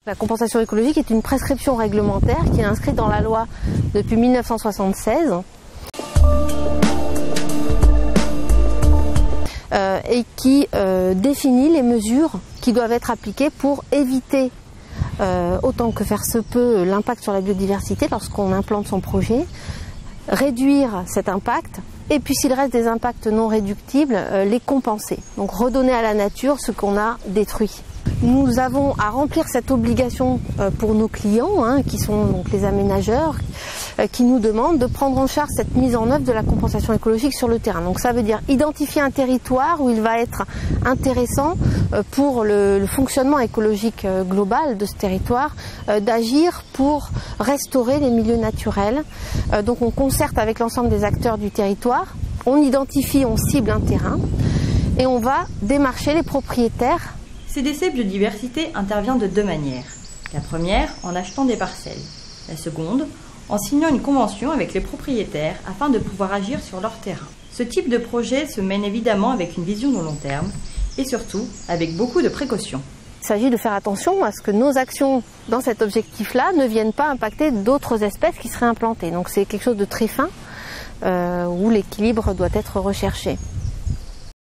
La compensation écologique est une prescription réglementaire qui est inscrite dans la loi depuis 1976 et qui définit les mesures qui doivent être appliquées pour éviter autant que faire se peut l'impact sur la biodiversité lorsqu'on implante son projet, réduire cet impact et puis s'il reste des impacts non réductibles, les compenser. Donc redonner à la nature ce qu'on a détruit. Nous avons à remplir cette obligation pour nos clients, qui sont donc les aménageurs, qui nous demandent de prendre en charge cette mise en œuvre de la compensation écologique sur le terrain. Donc ça veut dire identifier un territoire où il va être intéressant pour le fonctionnement écologique global de ce territoire, d'agir pour restaurer les milieux naturels. Donc on concerte avec l'ensemble des acteurs du territoire, on identifie, on cible un terrain et on va démarcher les propriétaires. CDC Biodiversité intervient de deux manières. La première, en achetant des parcelles. La seconde, en signant une convention avec les propriétaires afin de pouvoir agir sur leur terrain. Ce type de projet se mène évidemment avec une vision de long terme et surtout avec beaucoup de précautions. Il s'agit de faire attention à ce que nos actions dans cet objectif-là ne viennent pas impacter d'autres espèces qui seraient implantées. Donc c'est quelque chose de très fin où l'équilibre doit être recherché.